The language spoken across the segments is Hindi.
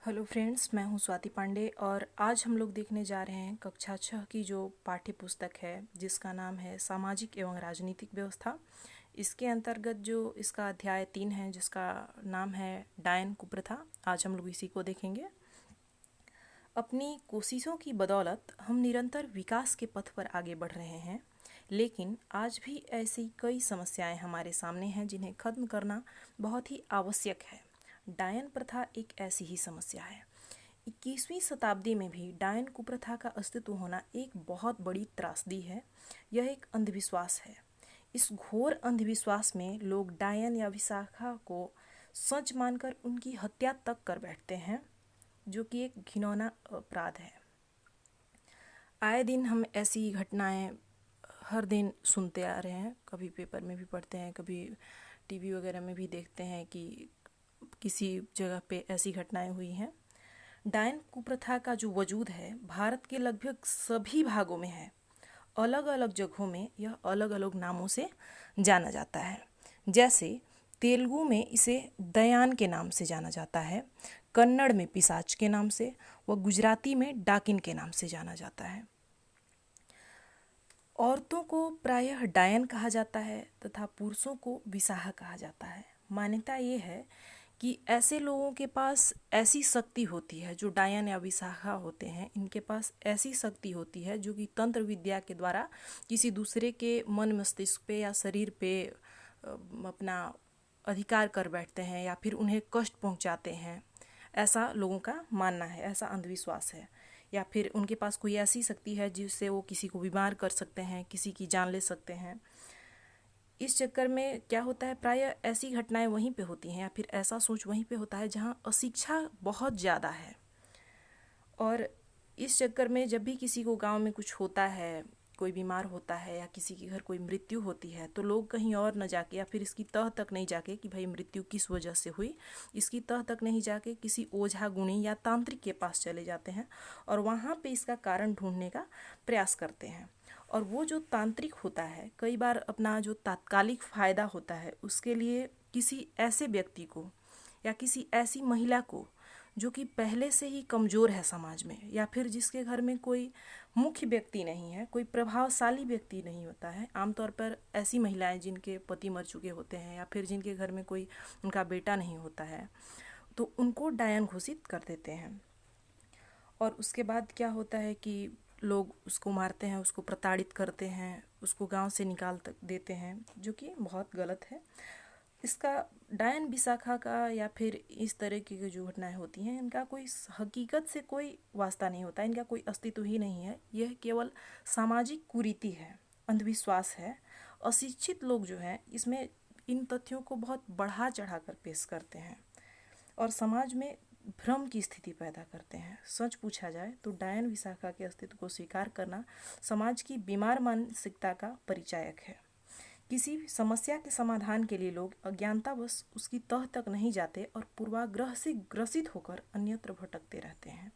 हेलो फ्रेंड्स, मैं हूं स्वाति पांडे और आज हम लोग देखने जा रहे हैं कक्षा 6 की जो पाठ्य पुस्तक है जिसका नाम है सामाजिक एवं राजनीतिक व्यवस्था। इसके अंतर्गत जो इसका अध्याय 3 है जिसका नाम है डायन कुप्रथा। आज हम लोग इसी को देखेंगे। अपनी कोशिशों की बदौलत हम निरंतर विकास के पथ पर आगे बढ़ रहे हैं, लेकिन आज भी ऐसी कई समस्याएं हमारे सामने हैं जिन्हें खत्म करना बहुत ही आवश्यक है। डायन प्रथा एक ऐसी ही समस्या है। 21वीं शताब्दी में भी डायन कुप्रथा का अस्तित्व होना एक बहुत बड़ी त्रासदी है। यह एक अंधविश्वास है। इस घोर अंधविश्वास में लोग डायन या विशाखा को सच मानकर उनकी हत्या तक कर बैठते हैं, जो कि एक घिनौना अपराध है। आए दिन हम ऐसी घटनाएं हर दिन सुनते आ रहे हैं, कभी पेपर में भी पढ़ते हैं, कभी टीवी वगैरह में भी देखते हैं कि किसी जगह पे ऐसी घटनाएं हुई हैं। डायन कुप्रथा का जो वजूद है भारत के लगभग सभी भागों में है। अलग अलग जगहों में यह अलग अलग नामों से जाना जाता है। जैसे तेलुगु में इसे दयान के नाम से जाना जाता है, कन्नड़ में पिशाच के नाम से व गुजराती में डाकिन के नाम से जाना जाता है। औरतों को प्रायः डायन कहा जाता है तथा पुरुषों को विसाह कहा जाता है। मान्यता ये है कि ऐसे लोगों के पास ऐसी शक्ति होती है, जो डायन या विसाखा होते हैं, इनके पास ऐसी शक्ति होती है जो कि तंत्र विद्या के द्वारा किसी दूसरे के मन मस्तिष्क पे या शरीर पे अपना अधिकार कर बैठते हैं या फिर उन्हें कष्ट पहुंचाते हैं। ऐसा लोगों का मानना है, ऐसा अंधविश्वास है। या फिर उनके पास कोई ऐसी शक्ति है जिससे वो किसी को बीमार कर सकते हैं, किसी की जान ले सकते हैं। इस चक्कर में क्या होता है, प्रायः ऐसी घटनाएं वहीं पे होती हैं या फिर ऐसा सोच वहीं पे होता है जहाँ अशिक्षा बहुत ज़्यादा है। और इस चक्कर में जब भी किसी को गांव में कुछ होता है, कोई बीमार होता है या किसी के घर कोई मृत्यु होती है, तो लोग कहीं और न जाके या फिर इसकी तह तक नहीं जाके कि भाई मृत्यु किस वजह से हुई, इसकी तह तक नहीं जाके किसी ओझा गुणी या तांत्रिक के पास चले जाते हैं और वहाँ पे इसका कारण ढूंढने का प्रयास करते हैं। और वो जो तांत्रिक होता है कई बार अपना जो तात्कालिक फ़ायदा होता है उसके लिए किसी ऐसे व्यक्ति को या किसी ऐसी महिला को जो कि पहले से ही कमज़ोर है समाज में, या फिर जिसके घर में कोई मुख्य व्यक्ति नहीं है, कोई प्रभावशाली व्यक्ति नहीं होता है। आमतौर पर ऐसी महिलाएं जिनके पति मर चुके होते हैं या फिर जिनके घर में कोई उनका बेटा नहीं होता है, तो उनको डायन घोषित कर देते हैं। और उसके बाद क्या होता है कि लोग उसको मारते हैं, उसको प्रताड़ित करते हैं, उसको गांव से निकाल तक देते हैं, जो कि बहुत गलत है। इसका डायन विशाखा का या फिर इस तरह की जो घटनाएं होती हैं, इनका कोई हकीकत से कोई वास्ता नहीं होता, इनका कोई अस्तित्व ही नहीं है। यह केवल सामाजिक कुरीति है, अंधविश्वास है। अशिक्षित लोग जो हैं इसमें इन तथ्यों को बहुत बढ़ा चढ़ा कर पेश करते हैं और समाज में भ्रम की स्थिति पैदा करते हैं। सच पूछा जाए तो डायन विशाखा के अस्तित्व को स्वीकार करना समाज की बीमार मानसिकता का परिचायक है। किसी भी समस्या के समाधान के लिए लोग अज्ञानतावश उसकी तह तक नहीं जाते और पूर्वाग्रह से ग्रसित होकर अन्यत्र भटकते रहते हैं।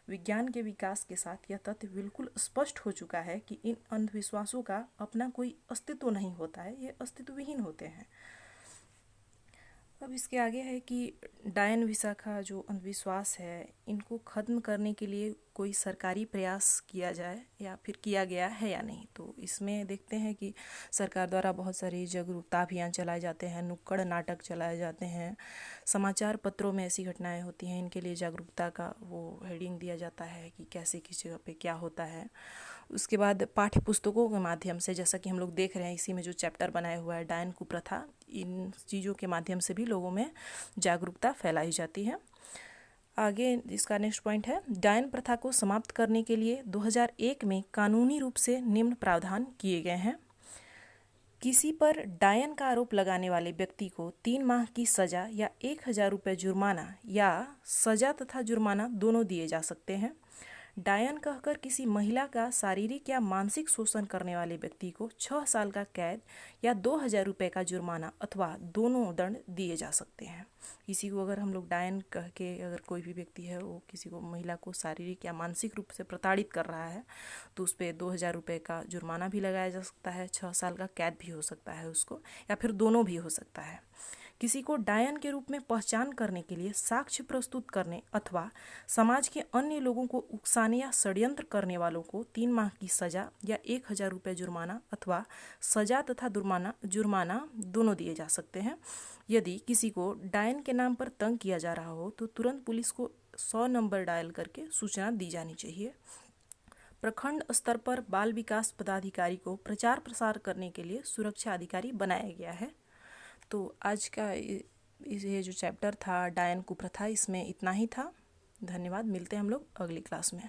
विज्ञान के विकास के साथ यह तथ्य बिल्कुल स्पष्ट हो चुका है कि इन अंधविश्वासों का अपना कोई अस्तित्व नहीं होता है, ये अस्तित्वहीन होते हैं। अब इसके आगे है कि डायन विशाखा जो अंधविश्वास है, इनको ख़त्म करने के लिए कोई सरकारी प्रयास किया जाए या फिर किया गया है या नहीं। तो इसमें देखते हैं कि सरकार द्वारा बहुत सारी जागरूकता अभियान चलाए जाते हैं, नुक्कड़ नाटक चलाए जाते हैं, समाचार पत्रों में ऐसी घटनाएं होती हैं, इनके लिए जागरूकता का वो हेडिंग दिया जाता है कि कैसे किस जगह पे क्या होता है। उसके बाद पाठ्य पुस्तकों के माध्यम से, जैसा कि हम लोग देख रहे हैं इसी में जो चैप्टर बनाया हुआ है डायन कुप्रथा, इन चीज़ों के माध्यम से भी लोगों में जागरूकता फैलाई जाती है। आगे इसका नेक्स्ट पॉइंट है, डायन प्रथा को समाप्त करने के लिए 2001 में कानूनी रूप से निम्न प्रावधान किए गए हैं। किसी पर डायन का आरोप लगाने वाले व्यक्ति को 3 माह की सज़ा या 1,000 रुपये जुर्माना या सज़ा तथा जुर्माना दोनों दिए जा सकते हैं। डायन कहकर किसी महिला का शारीरिक या मानसिक शोषण करने वाले व्यक्ति को 6 साल का कैद या 2,000 रुपये का जुर्माना अथवा दोनों दंड दिए जा सकते हैं। किसी को अगर हम लोग डायन कह के, अगर कोई भी व्यक्ति है वो किसी को, महिला को शारीरिक या मानसिक रूप से प्रताड़ित कर रहा है, तो उस पर 2,000 रुपये का जुर्माना भी लगाया जा सकता है, 6 साल का कैद भी हो सकता है उसको, या फिर दोनों भी हो सकता है। किसी को डायन के रूप में पहचान करने के लिए साक्ष्य प्रस्तुत करने अथवा समाज के अन्य लोगों को उकसाने या षड्यंत्र करने वालों को 3 माह की सजा या 1,000 रुपये जुर्माना अथवा सजा तथा जुर्माना दोनों दिए जा सकते हैं। यदि किसी को डायन के नाम पर तंग किया जा रहा हो तो तुरंत पुलिस को 100 नंबर डायल करके सूचना दी जानी चाहिए। प्रखंड स्तर पर बाल विकास पदाधिकारी को प्रचार प्रसार करने के लिए सुरक्षा अधिकारी बनाया गया है। तो आज का ये जो चैप्टर था डायन कुप्रथा, इसमें इतना ही था। धन्यवाद। मिलते हैं हम लोग अगली क्लास में।